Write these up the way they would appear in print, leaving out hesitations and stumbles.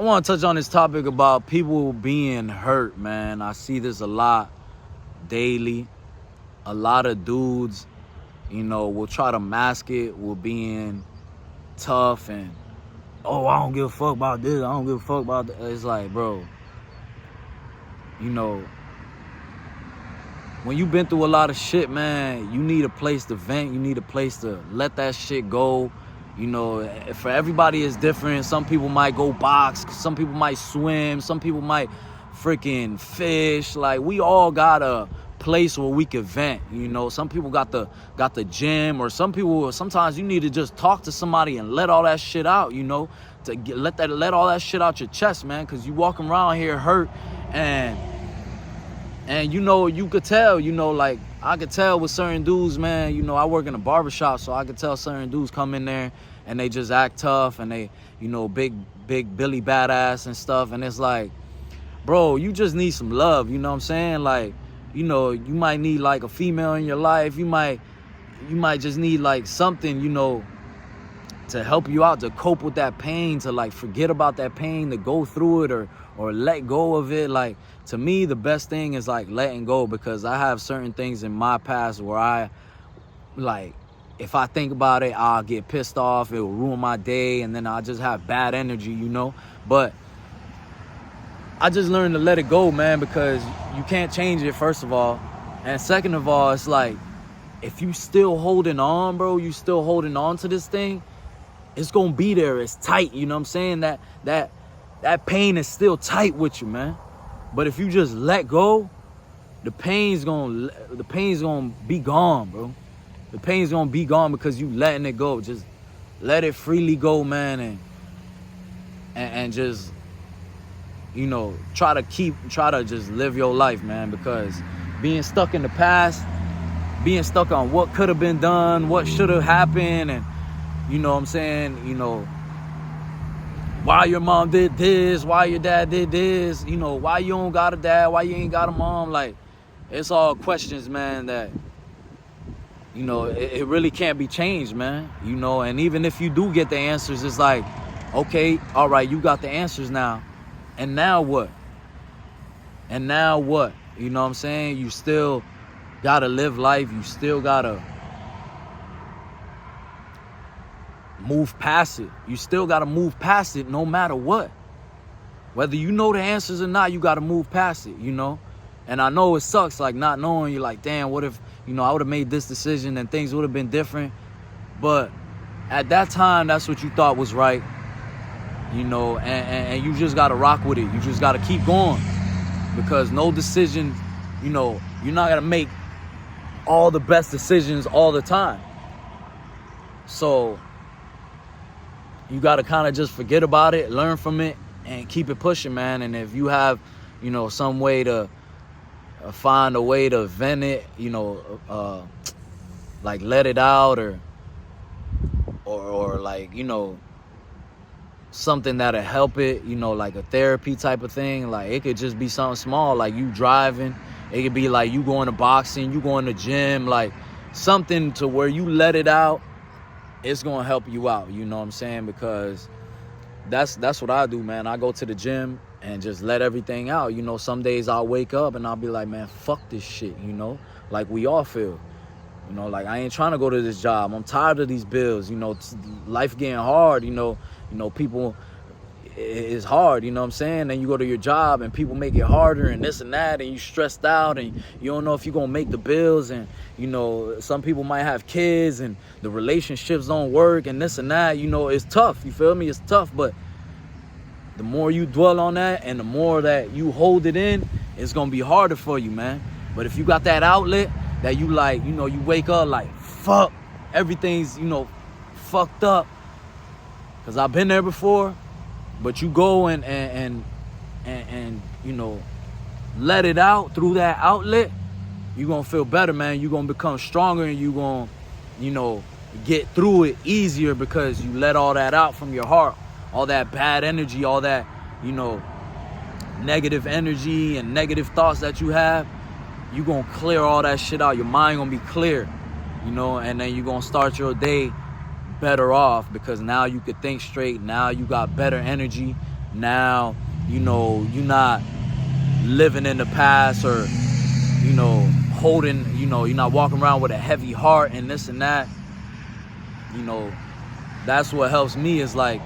I want to touch on this topic about people being hurt, man. I see this a lot daily. A lot of dudes, will try to mask it with being tough and, oh, I don't give a fuck about this. I don't give a fuck about that. It's like, bro, when you've been through a lot of shit, man, you need a place to vent. You need a place to let that shit go. For everybody it's different. Some people might go box. Some people might swim. Some people might freaking fish. Like, we all got a place where we can vent. Some people got the gym, or sometimes you need to just talk to somebody and let all that shit out, let all that shit out your chest, man, because you walking around here hurt, and you could tell, like, I could tell with certain dudes, man. I work in a barbershop, so I could tell certain dudes come in there and they just act tough, and they, big Billy badass and stuff, and it's like, bro, you just need some love, you know what I'm saying? Like, you might need like a female in your life. You might just need like something, to help you out, to cope with that pain, to like forget about that pain, to go through it or let go of it. Like, to me, the best thing is like letting go, because I have certain things in my past where I, like, if I think about it, I'll get pissed off. It will ruin my day, and then I'll just have bad energy, But I just learned to let it go, man, because you can't change it, first of all. And second of all, it's like, if you still holding on, bro, you still holding on to this thing, it's going to be there. It's tight, you know what I'm saying? That pain is still tight with you, man. But if you just let go, the pain's going to be gone, bro. The pain's going to be gone because you letting it go. Just let it freely go, man, and just, try to just live your life, man, because being stuck in the past, being stuck on what could have been done, what should have happened, and, what I'm saying, why your mom did this, why your dad did this, why you don't got a dad, why you ain't got a mom, like, it's all questions, man, that, it really can't be changed, man, and even if you do get the answers, it's like, okay, all right, you got the answers now, and now what? And now what? You know what I'm saying? You still gotta live life, you still gotta move past it. You still gotta move past it no matter what. Whether you know the answers or not, you gotta move past it, And I know it sucks, like, not knowing. You're like, damn, what if, I would have made this decision and things would have been different. But at that time, that's what you thought was right, and you just gotta rock with it. You just gotta keep going, because no decision, you're not gonna make all the best decisions all the time. So you gotta kind of just forget about it, learn from it, and keep it pushing, man. And if you have, some way to find a way to vent it, like let it out, or like, something that'll help it, like a therapy type of thing. Like, it could just be something small, like you driving. It could be like you going to boxing, you going to gym, like something to where you let it out. It's gonna help you out, you know what I'm saying? Because that's what I do, man. I go to the gym and just let everything out. Some days I'll wake up and I'll be like, man, fuck this shit, like we all feel. Like, I ain't trying to go to this job. I'm tired of these bills. Life getting hard. People, it's hard. You know what I'm saying? And you go to your job and people make it harder and this and that, and you stressed out and you don't know if you're gonna make the bills. And some people might have kids and the relationships don't work and this and that. It's tough. You feel me? It's tough. But the more you dwell on that and the more that you hold it in, it's gonna be harder for you, man. But if you got that outlet, that you like, you wake up like, fuck, everything's, fucked up. Because I've been there before. But you go and let it out through that outlet, you're going to feel better, man. You're going to become stronger, and you're going to, get through it easier because you let all that out from your heart. All that bad energy, all that, negative energy and negative thoughts that you have. You're going to clear all that shit out. Your mind going to be clear, and then you're going to start your day better off, because now you could think straight. Now you got better energy. now, you know, you're not living in the past, or, you know, holding, you know, you're not walking around with a heavy heart and this and that. You know, that's what helps me, is like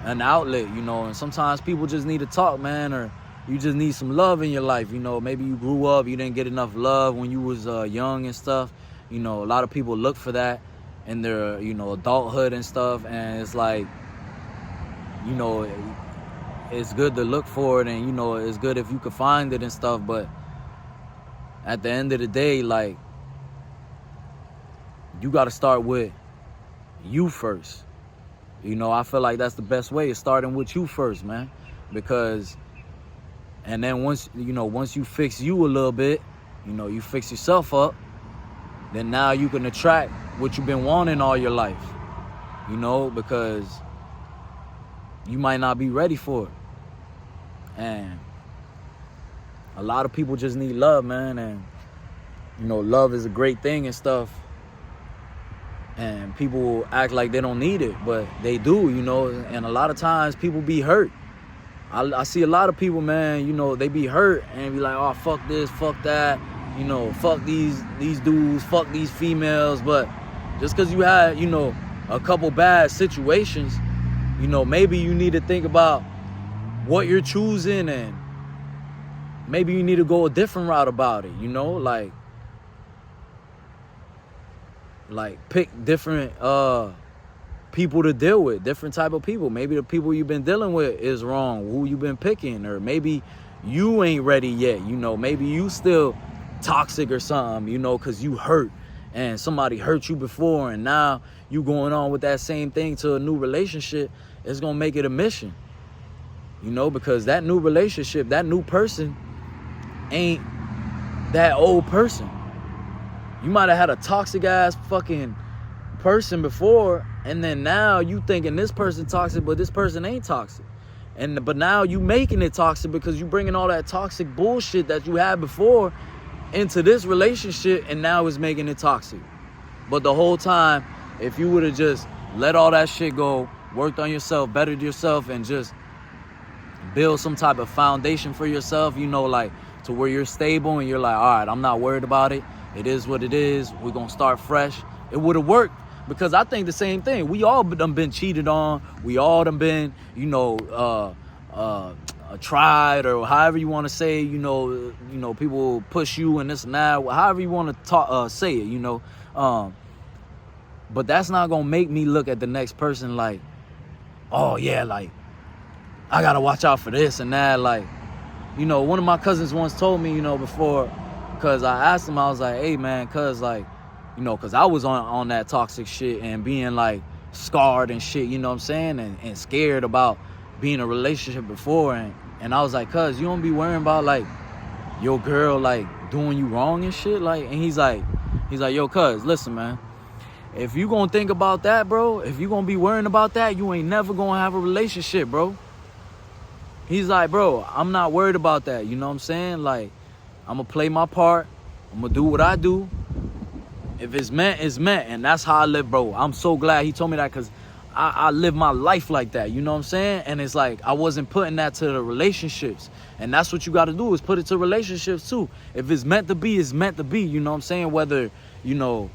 an outlet, you know. And sometimes people just need to talk, man, or you just need some love in your life. You know, maybe you grew up, you didn't get enough love when you was young and stuff. You know, a lot of people look for that in their, you know, adulthood and stuff. And it's like, you know, it's good to look for it, and, you know, it's good if you could find it and stuff. But at the end of the day, like, you got to start with you first. You know, I feel like that's the best way, is starting with you first, man. Because, and then once you fix you a little bit, you know, you fix yourself up, then now you can attract what you've been wanting all your life. You know, because you might not be ready for it. And a lot of people just need love, man. And, you know, love is a great thing and stuff. And people act like they don't need it, but they do, you know. And a lot of times people be hurt. I see a lot of people, man, you know, they be hurt and be like, oh, fuck this, fuck that, you know, fuck these dudes, fuck these females. But just because you had, you know, a couple bad situations, you know, maybe you need to think about what you're choosing, and maybe you need to go a different route about it, you know, like pick different people to deal with, different type of people. Maybe the people you've been dealing with is wrong, who you've been picking, or maybe you ain't ready yet, you know, maybe you still toxic or something, you know, because you hurt and somebody hurt you before, and now you going on with that same thing to a new relationship. It's gonna make it a mission, you know, because that new relationship, that new person ain't that old person. You might have had a toxic ass fucking person before, and then now you thinking this person toxic, but this person ain't toxic. But now you making it toxic because you bringing all that toxic bullshit that you had before into this relationship, and now it's making it toxic. But the whole time, if you would have just let all that shit go, worked on yourself, bettered yourself, and just build some type of foundation for yourself, you know, like to where you're stable and you're like, all right, I'm not worried about it. It is what it is. We're going to start fresh. It would have worked, because I think the same thing. We all done been cheated on. We all done been, you know, tried, or however you want to say, you know, people push you and this and that, however you want to say it, you know. But that's not going to make me look at the next person like, oh yeah, like, I got to watch out for this and that. Like, you know, one of my cousins once told me, you know, before, because I asked him, I was like, hey, man, cuz, like, you know, because I was on that toxic shit and being, like, scarred and shit, you know what I'm saying, and scared about being in a relationship before. And I was like, cuz, you don't be worrying about, like, your girl, like, doing you wrong and shit? Like, and he's like, yo, cuz, listen, man, if you gonna think about that, bro, if you gonna be worrying about that, you ain't never gonna have a relationship, bro. He's like, bro, I'm not worried about that, you know what I'm saying? Like, I'm gonna play my part. I'm gonna do what I do. If it's meant, it's meant. And that's how I live, bro. I'm so glad he told me that, because I live my life like that. You know what I'm saying? And it's like, I wasn't putting that to the relationships. And that's what you got to do, is put it to relationships too. If it's meant to be, it's meant to be. You know what I'm saying? Whether, you know,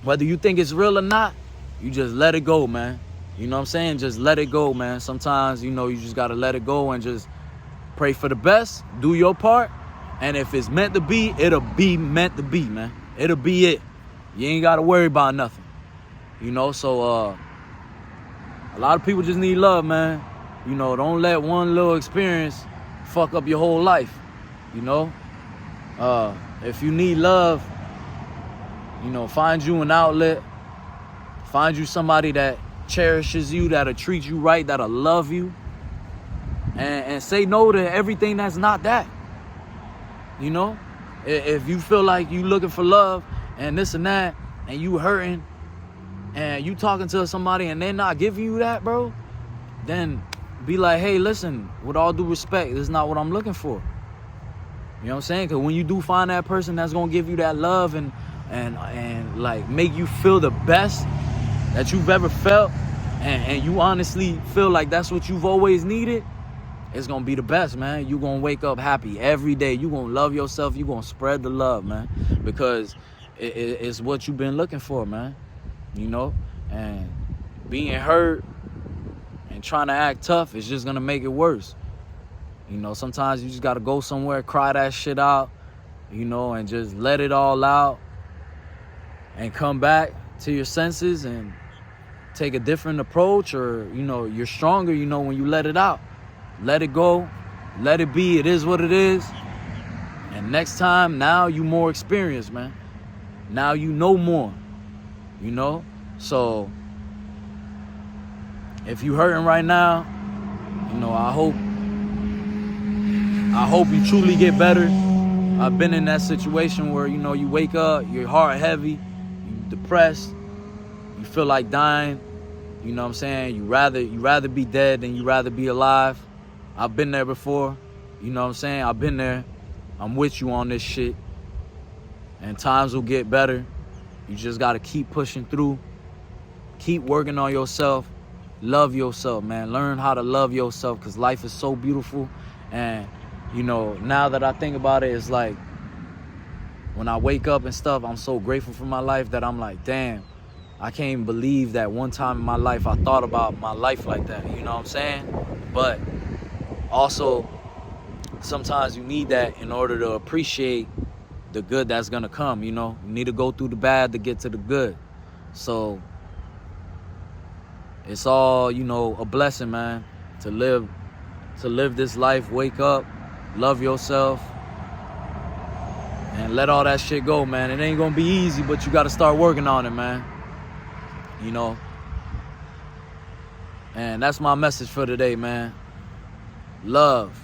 whether you think it's real or not, you just let it go, man. You know what I'm saying? Just let it go, man. Sometimes, you know, you just got to let it go and just pray for the best. Do your part. And if it's meant to be, it'll be meant to be, man. It'll be it. You ain't got to worry about nothing. You know, so a lot of people just need love, man. You know, don't let one little experience fuck up your whole life. You know, if you need love, you know, find you an outlet. Find you somebody that cherishes you, that'll treat you right, that'll love you. And say no to everything that's not that. You know, if you feel like you looking for love and this and that, and you hurting, and you talking to somebody and they're not giving you that, bro, then be like, hey, listen, with all due respect, this is not what I'm looking for. You know what I'm saying? Because when you do find that person that's going to give you that love and like make you feel the best that you've ever felt, and you honestly feel like that's what you've always needed, it's gonna be the best, man. You gonna wake up happy every day. You gonna love yourself. You gonna spread the love, man, because it's what you've been looking for, man. You know, and being hurt and trying to act tough is just gonna make it worse. You know, sometimes you just gotta go somewhere, cry that shit out, you know, and just let it all out and come back to your senses and take a different approach, or, you know, you're stronger, you know, when you let it out. Let it go, let it be, it is what it is. And next time, now you more experienced, man. Now you know more, you know? So, if you hurting right now, you know, I hope you truly get better. I've been in that situation where, you know, you wake up, your heart heavy, you depressed, you feel like dying, you know what I'm saying? You rather be dead than you rather be alive. I've been there before, you know what I'm saying? I've been there. I'm with you on this shit. And times will get better. You just gotta keep pushing through, keep working on yourself, love yourself, man. Learn how to love yourself, because life is so beautiful. And, you know, now that I think about it, it's like, when I wake up and stuff, I'm so grateful for my life that I'm like, damn, I can't even believe that one time in my life I thought about my life like that, you know what I'm saying? But also, sometimes you need that in order to appreciate the good that's gonna come, you know? You need to go through the bad to get to the good. So, it's all, you know, a blessing, man, to live this life, wake up, love yourself, and let all that shit go, man. It ain't gonna be easy, but you gotta start working on it, man. You know? And that's my message for today, man. Love.